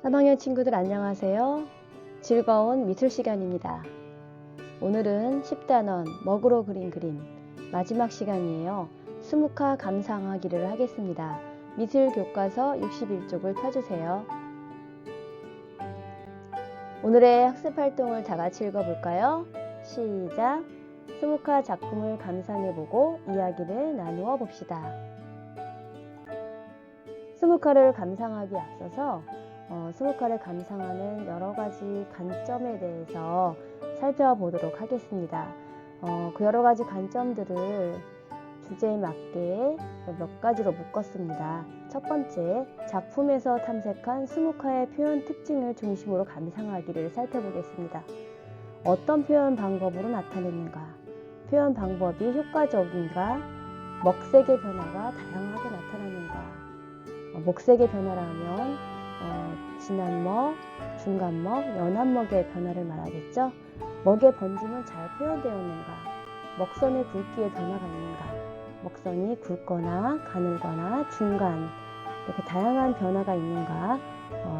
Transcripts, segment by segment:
3학년 친구들 안녕하세요. 즐거운 미술 시간입니다. 오늘은 10단원 먹으로 그린 그림 마지막 시간이에요. 수묵화 감상하기를 하겠습니다. 미술 교과서 61쪽을 펴주세요. 오늘의 학습 활동을 다 같이 읽어볼까요? 시작! 수묵화 작품을 감상해보고 이야기를 나누어 봅시다. 수묵화를 감상하기에 앞서서 수묵화를 감상하는 여러 가지 관점에 대해서 살펴보도록 하겠습니다. 그 여러 가지 관점들을 주제에 맞게 몇 가지로 묶었습니다. 첫 번째, 작품에서 탐색한 수묵화의 표현 특징을 중심으로 감상하기를 살펴보겠습니다. 어떤 표현 방법으로 나타내는가? 표현 방법이 효과적인가? 먹색의 변화가 다양하게 나타나는가? 먹색의 변화라면 진한 먹, 중간 먹, 연한 먹의 변화를 말하겠죠. 먹의 번짐은 잘 표현되었는가, 먹선의 굵기의 변화가 있는가, 먹선이 굵거나 가늘거나 중간 이렇게 다양한 변화가 있는가,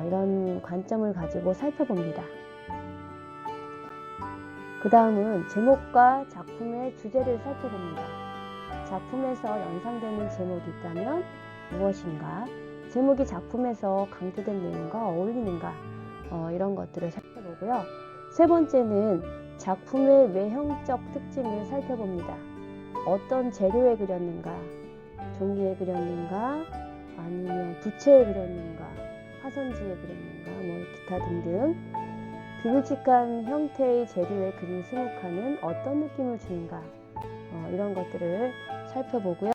이런 관점을 가지고 살펴봅니다. 그 다음은 제목과 작품의 주제를 살펴봅니다. 작품에서 연상되는 제목이 있다면 무엇인가, 제목이 작품에서 강조된 내용과 어울리는가, 이런 것들을 살펴보고요. 세 번째는 작품의 외형적 특징을 살펴봅니다. 어떤 재료에 그렸는가, 종이에 그렸는가, 아니면 부채에 그렸는가, 화선지에 그렸는가, 기타 등등 불규칙한 형태의 재료에 그린 수묵화는 어떤 느낌을 주는가, 이런 것들을 살펴보고요.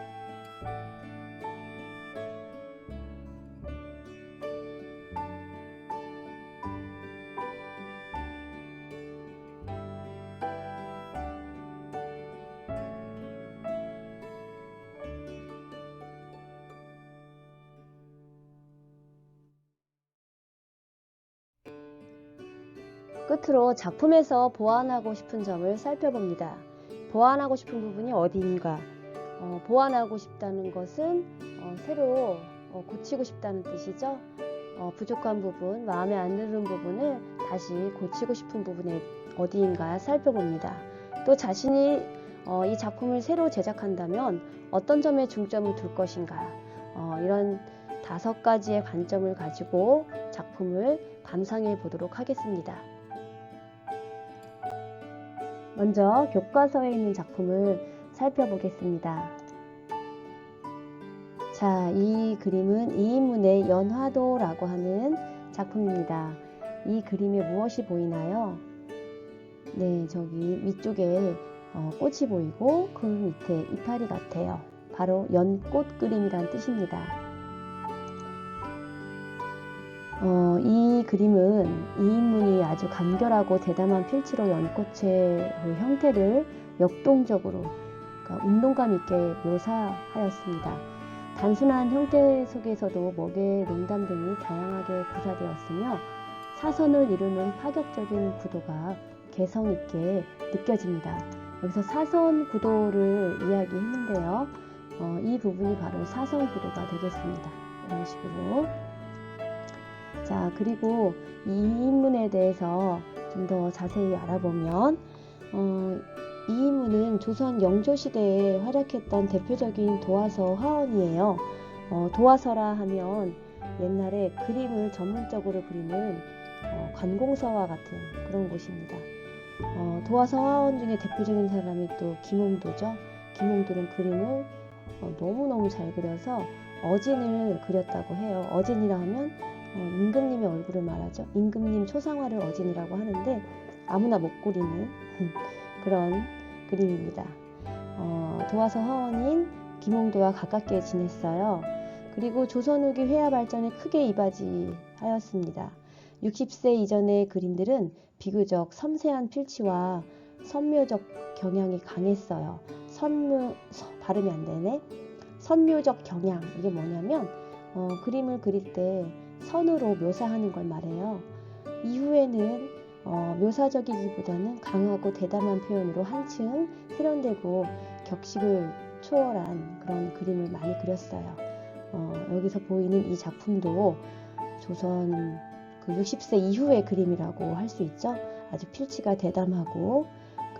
끝으로 작품에서 보완하고 싶은 점을 살펴봅니다. 보완하고 싶은 부분이 어디인가? 보완하고 싶다는 것은 새로 고치고 싶다는 뜻이죠. 부족한 부분, 마음에 안 드는 부분을 다시 고치고 싶은 부분이 어디인가 살펴봅니다. 또 자신이 이 작품을 새로 제작한다면 어떤 점에 중점을 둘 것인가? 이런 5가지의 관점을 가지고 작품을 감상해 보도록 하겠습니다. 먼저 교과서에 있는 작품을 살펴보겠습니다. 자, 이 그림은 이인문의 연화도라고 하는 작품입니다. 이 그림에 무엇이 보이나요? 네, 저기 위쪽에 꽃이 보이고 그 밑에 이파리 같아요. 바로 연꽃 그림이란 뜻입니다. 이 그림은 이인문이 아주 간결하고 대담한 필치로 연꽃의 그 형태를 역동적으로, 그러니까 운동감 있게 묘사하였습니다. 단순한 형태 속에서도 먹의 농담 등이 다양하게 구사되었으며 사선을 이루는 파격적인 구도가 개성 있게 느껴집니다. 여기서 사선 구도를 이야기했는데요. 이 부분이 바로 사선 구도가 되겠습니다. 이런 식으로. 자, 그리고 이 인문에 대해서 좀 더 자세히 알아보면 이 인문은 조선 영조시대에 활약했던 대표적인 도화서 화원이에요. 도화서라 하면 옛날에 그림을 전문적으로 그리는 관공서와 같은 그런 곳입니다. 도화서 화원 중에 대표적인 사람이 또 김홍도죠. 김홍도는 그림을 너무너무 잘 그려서 어진을 그렸다고 해요. 어진이라 하면 임금님의 얼굴을 말하죠. 임금님 초상화를 어진이라고 하는데 아무나 못 그리는 그런 그림입니다. 도화서 화원인 김홍도와 가깝게 지냈어요. 그리고 조선 후기 회화 발전에 크게 이바지하였습니다. 60세 이전의 그림들은 비교적 섬세한 필치와 선묘적 경향이 강했어요. 발음이 안 되네. 선묘적 경향, 이게 뭐냐면 그림을 그릴 때 선으로 묘사하는 걸 말해요. 이후에는 묘사적이기보다는 강하고 대담한 표현으로 한층 세련되고 격식을 초월한 그런 그림을 많이 그렸어요. 여기서 보이는 이 작품도 조선 그 60세 이후의 그림이라고 할 수 있죠. 아주 필치가 대담하고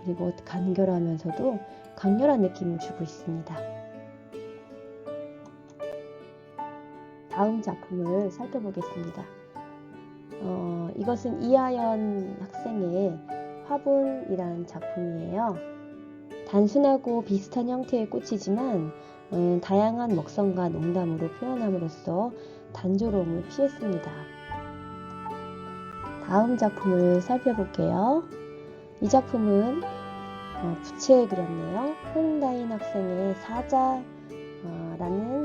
그리고 간결하면서도 강렬한 느낌을 주고 있습니다. 다음 작품을 살펴보겠습니다. 이것은 이하연 학생의 화분이란 작품이에요. 단순하고 비슷한 형태의 꽃이지만 다양한 먹성과 농담으로 표현함으로써 단조로움을 피했습니다. 다음 작품을 살펴볼게요. 이 작품은 부채에 그렸네요. 홍다인 학생의 사자라는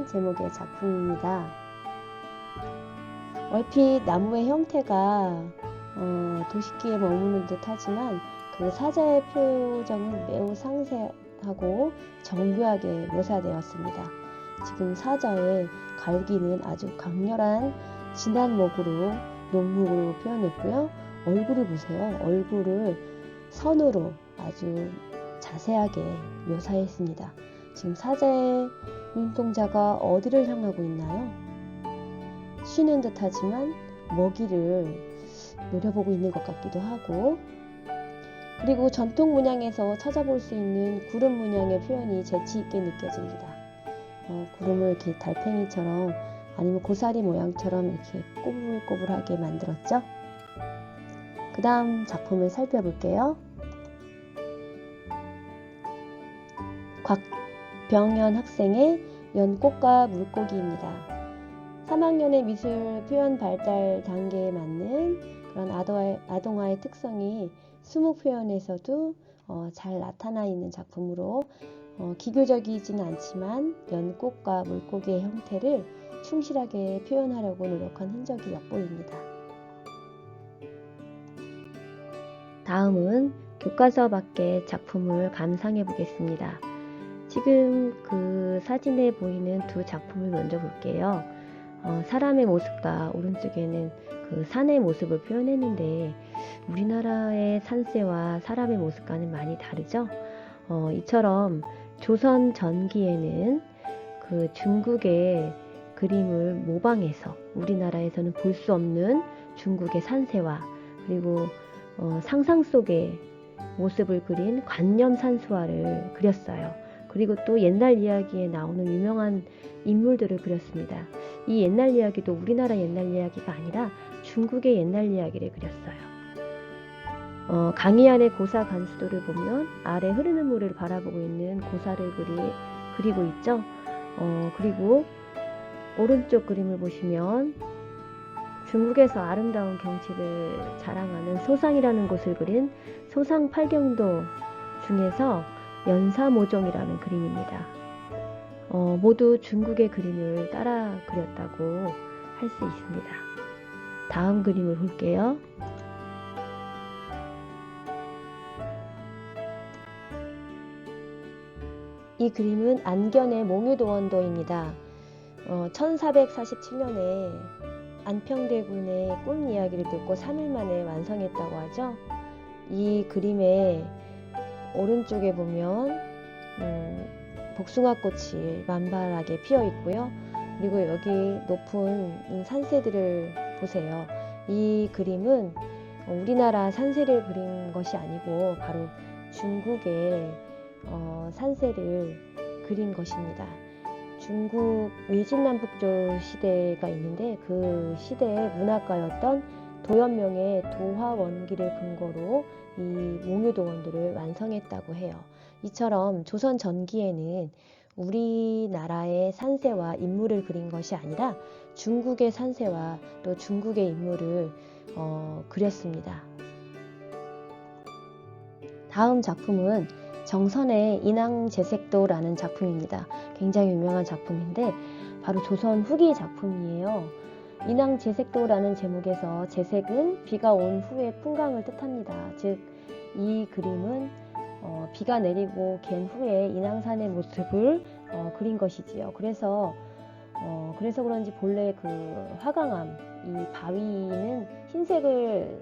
제목의 작품입니다. 얼핏 나무의 형태가 도식기에 머무는 듯 하지만 그 사자의 표정은 매우 상세하고 정교하게 묘사되었습니다. 지금 사자의 갈기는 아주 강렬한 진한 녹목으로 표현했고요. 얼굴을 보세요. 얼굴을 선으로 아주 자세하게 묘사했습니다. 지금 사자의 눈동자가 어디를 향하고 있나요? 쉬는 듯 하지만 먹이를 노려보고 있는 것 같기도 하고, 그리고 전통 문양에서 찾아볼 수 있는 구름 문양의 표현이 재치있게 느껴집니다. 구름을 이렇게 달팽이처럼 아니면 고사리 모양처럼 이렇게 꼬불꼬불하게 만들었죠. 그 다음 작품을 살펴볼게요. 곽병현 학생의 연꽃과 물고기입니다. 3학년의 미술 표현 발달 단계에 맞는 그런 아동화의 특성이 수묵 표현에서도 잘 나타나 있는 작품으로 기교적이지는 않지만 연꽃과 물고기의 형태를 충실하게 표현하려고 노력한 흔적이 엿보입니다. 다음은 교과서 밖의 작품을 감상해 보겠습니다. 지금 그 사진에 보이는 두 작품을 먼저 볼게요. 사람의 모습과 오른쪽에는 그 산의 모습을 표현했는데 우리나라의 산세와 사람의 모습과는 많이 다르죠. 이처럼 조선 전기에는 그 중국의 그림을 모방해서 우리나라에서는 볼 수 없는 중국의 산세와 그리고 상상 속의 모습을 그린 관념산수화를 그렸어요. 그리고 또 옛날 이야기에 나오는 유명한 인물들을 그렸습니다. 이 옛날 이야기도 우리나라 옛날 이야기가 아니라 중국의 옛날 이야기를 그렸어요. 강의 안의 고사 간수도를 보면 아래 흐르는 물을 바라보고 있는 고사를 그리고 있죠. 그리고 오른쪽 그림을 보시면 중국에서 아름다운 경치를 자랑하는 소상이라는 곳을 그린 소상 팔경도 중에서 연사모종이라는 그림입니다. 모두 중국의 그림을 따라 그렸다고 할 수 있습니다. 다음 그림을 볼게요. 이 그림은 안견의 몽유도원도입니다. 1447년에 안평대군의 꿈 이야기를 듣고 3일 만에 완성했다고 하죠. 이 그림의 오른쪽에 보면 복숭아꽃이 만발하게 피어 있고요. 그리고 여기 높은 산세들을 보세요. 이 그림은 우리나라 산세를 그린 것이 아니고 바로 중국의 산세를 그린 것입니다. 중국 위진남북조 시대가 있는데 그 시대의 문학가였던 도연명의 도화원기를 근거로 이 몽유도원도를 완성했다고 해요. 이처럼 조선 전기에는 우리나라의 산세와 인물을 그린 것이 아니라 중국의 산세와 또 중국의 인물을 그렸습니다. 다음 작품은 정선의 인왕제색도라는 작품입니다. 굉장히 유명한 작품인데 바로 조선 후기 작품이에요. 인왕제색도라는 제목에서 제색은 비가 온 후의 풍광을 뜻합니다. 즉, 이 그림은 비가 내리고 갠 후에 인왕산의 모습을 그린 것이지요. 그래서 그런지 본래 그 화강암, 이 바위는 흰색을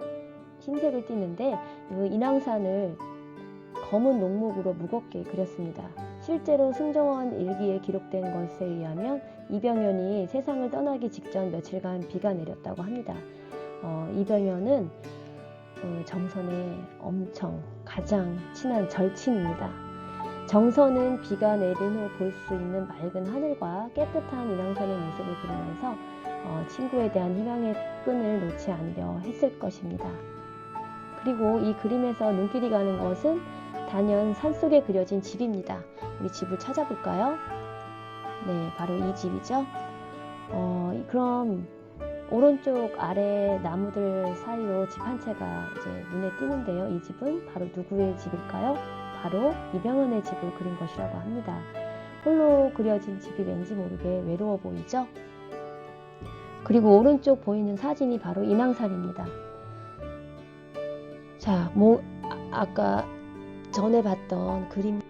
띠는데 이 인왕산을 검은 녹목으로 무겁게 그렸습니다. 실제로 승정원 일기에 기록된 것에 의하면 이병현이 세상을 떠나기 직전 며칠간 비가 내렸다고 합니다. 이병현은 정선의 엄청 가장 친한 절친입니다. 정선은 비가 내린 후 볼 수 있는 맑은 하늘과 깨끗한 인왕산의 모습을 그리면서 친구에 대한 희망의 끈을 놓지 않으려 했을 것입니다. 그리고 이 그림에서 눈길이 가는 것은 단연 산속에 그려진 집입니다. 우리 집을 찾아볼까요? 네, 바로 이 집이죠. 그럼 오른쪽 아래 나무들 사이로 집 한 채가 이제 눈에 띄는데요. 이 집은 바로 누구의 집일까요? 바로 이병헌의 집을 그린 것이라고 합니다. 홀로 그려진 집이 왠지 모르게 외로워 보이죠? 그리고 오른쪽 보이는 사진이 바로 인왕산입니다. 자, 아까 전에 봤던 그림과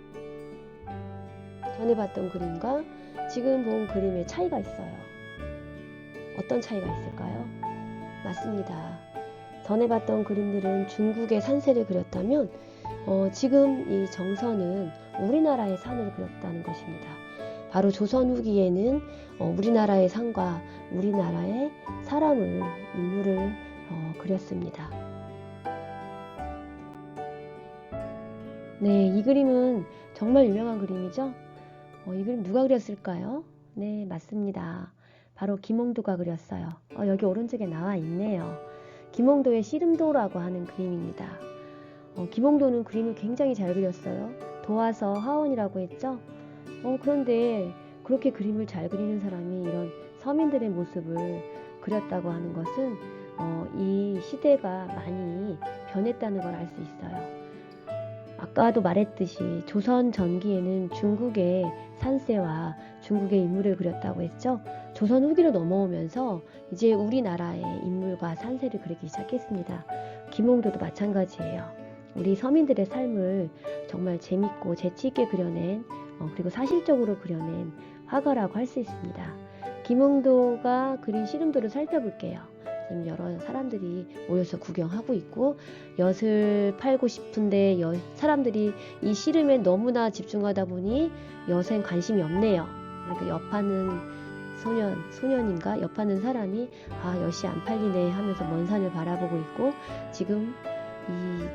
지금 본 그림의 차이가 있어요. 어떤 차이가 있을까요? 맞습니다. 전에 봤던 그림들은 중국의 산세를 그렸다면 지금 이 정선은 우리나라의 산을 그렸다는 것입니다. 바로 조선 후기에는 우리나라의 산과 우리나라의 인물을 그렸습니다. 네, 이 그림은 정말 유명한 그림이죠? 이 그림 누가 그렸을까요? 네, 맞습니다. 바로 김홍도가 그렸어요. 여기 오른쪽에 나와 있네요. 김홍도의 씨름도라고 하는 그림입니다. 김홍도는 그림을 굉장히 잘 그렸어요. 도화서 하원이라고 했죠? 그런데 그렇게 그림을 잘 그리는 사람이 이런 서민들의 모습을 그렸다고 하는 것은 이 시대가 많이 변했다는 걸 알 수 있어요. 아까도 말했듯이 조선 전기에는 중국의 산세와 중국의 인물을 그렸다고 했죠. 조선 후기로 넘어오면서 이제 우리나라의 인물과 산세를 그리기 시작했습니다. 김홍도도 마찬가지예요. 우리 서민들의 삶을 정말 재밌고 재치있게 그려낸 그리고 사실적으로 그려낸 화가라고 할 수 있습니다. 김홍도가 그린 씨름도를 살펴볼게요. 지금 여러 사람들이 모여서 구경하고 있고 엿을 팔고 싶은데 사람들이 이 씨름에 너무나 집중하다 보니 엿엔 관심이 없네요. 그러니까 엿 파는 소년인가 엿 파는 사람이 엿이 안 팔리네 하면서 먼 산을 바라보고 있고 지금 이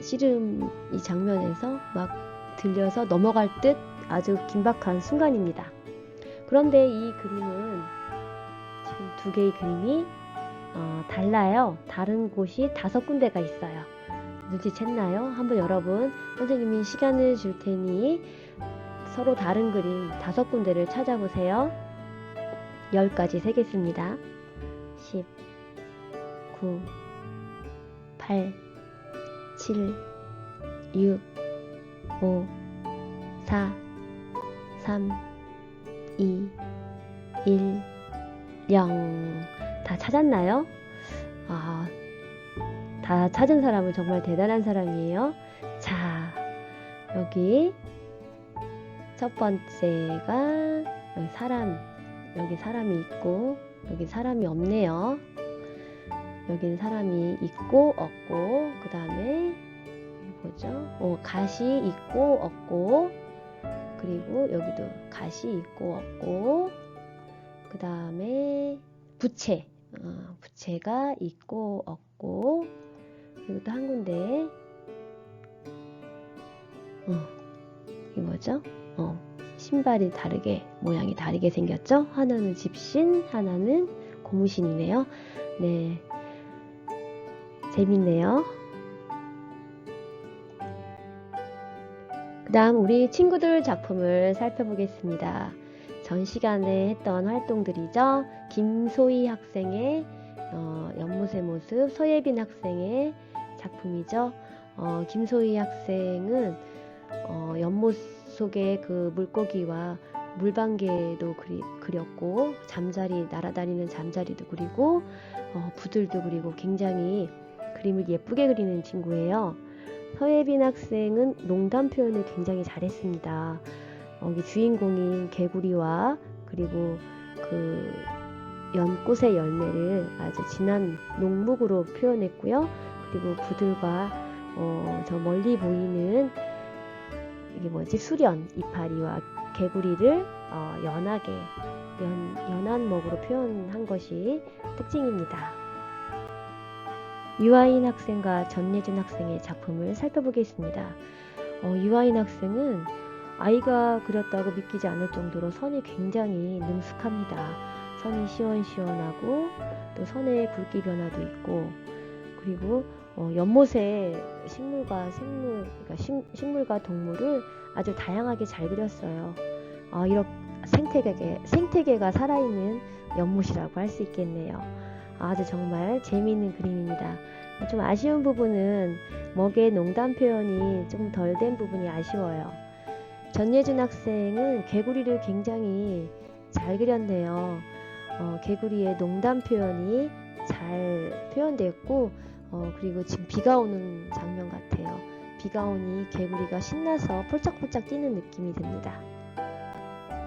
씨름 이 장면에서 막 들려서 넘어갈 듯 아주 긴박한 순간입니다. 그런데 이 그림은 지금 두 개의 그림이 달라요. 다른 곳이 5군데가 있어요. 눈치챘나요? 한번 여러분 선생님이 시간을 줄 테니 서로 다른 그림 5군데를 찾아보세요. 10가지 세겠습니다. 10, 9, 8, 7, 6, 5, 4, 3, 2, 1, 0. 다 찾았나요? 다 찾은 사람은 정말 대단한 사람이에요. 자, 여기 첫 번째가 여기 사람이 있고 여기 사람이 없네요. 여기는 사람이 있고 없고 그 다음에 뭐죠? 갓이 있고 없고 그리고 여기도 갓이 있고 없고 그 다음에 부채가 있고 없고 그리고 또 한 군데 이게 뭐죠? 신발이 모양이 다르게 생겼죠? 하나는 집신, 하나는 고무신이네요. 네, 재밌네요. 그 다음 우리 친구들 작품을 살펴보겠습니다. 전 시간에 했던 활동들이죠. 김소희 학생의 연못의 모습, 서예빈 학생의 작품이죠. 김소희 학생은 연못 속에 그 물고기와 물방개도 그렸고 날아다니는 잠자리도 그리고 부들도 그리고 굉장히 그림을 예쁘게 그리는 친구예요. 서예빈 학생은 농담 표현을 굉장히 잘했습니다. 여기 주인공인 개구리와 그리고 그 연꽃의 열매를 아주 진한 녹목으로 표현했고요. 그리고 부들과 저 멀리 보이는 이게 뭐지? 수련 이파리와 개구리를 연한 먹으로 표현한 것이 특징입니다. 유아인 학생과 전예준 학생의 작품을 살펴보겠습니다. 유아인 학생은 아이가 그렸다고 믿기지 않을 정도로 선이 굉장히 능숙합니다. 선이 시원시원하고 또 선의 굵기 변화도 있고, 그리고 연못에 그러니까 식물과 동물을 아주 다양하게 잘 그렸어요. 이렇게 생태계가 살아있는 연못이라고 할 수 있겠네요. 아주 정말 재미있는 그림입니다. 좀 아쉬운 부분은 먹의 농담 표현이 좀 덜 된 부분이 아쉬워요. 전예준 학생은 개구리를 굉장히 잘 그렸네요. 개구리의 농담 표현이 잘 표현됐고, 그리고 지금 비가 오는 장면 같아요. 비가 오니 개구리가 신나서 폴짝폴짝 뛰는 느낌이 듭니다.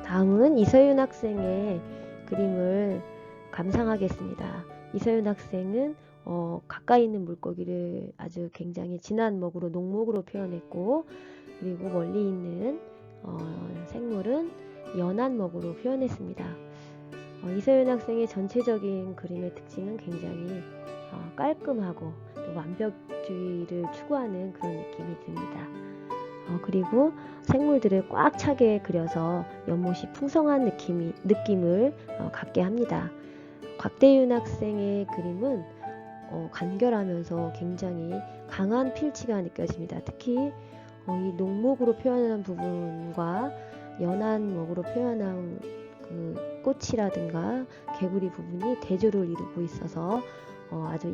다음은 이서윤 학생의 그림을 감상하겠습니다. 이서윤 학생은 가까이 있는 물고기를 아주 굉장히 진한 먹으로 녹목으로 표현했고, 그리고 멀리 있는 생물은 연한 먹으로 표현했습니다. 이서윤 학생의 전체적인 그림의 특징은 굉장히 깔끔하고 또 완벽주의를 추구하는 그런 느낌이 듭니다. 그리고 생물들을 꽉 차게 그려서 연못이 풍성한 느낌을 갖게 합니다. 곽대윤 학생의 그림은 간결하면서 굉장히 강한 필치가 느껴집니다. 특히 이 녹목으로 표현한 부분과 연한 먹으로 표현한 그 꽃이라든가 개구리 부분이 대조를 이루고 있어서 아주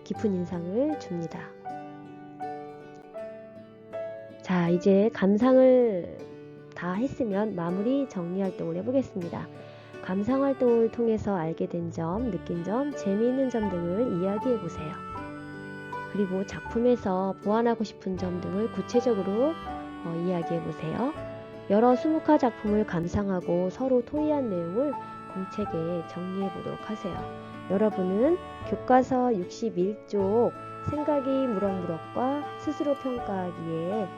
깊은 인상을 줍니다. 자, 이제 감상을 다 했으면 마무리 정리 활동을 해보겠습니다. 감상 활동을 통해서 알게 된 점, 느낀 점, 재미있는 점 등을 이야기해 보세요. 그리고 작품에서 보완하고 싶은 점 등을 구체적으로 이야기해 보세요. 여러 수묵화 작품을 감상하고 서로 토의한 내용을 공책에 정리해 보도록 하세요. 여러분은 교과서 61쪽 생각이 무럭무럭과 스스로 평가하기에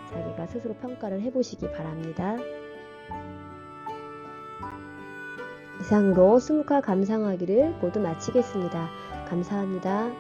자기가 스스로 평가를 해보시기 바랍니다. 이상으로 수묵화 감상하기를 모두 마치겠습니다. 감사합니다.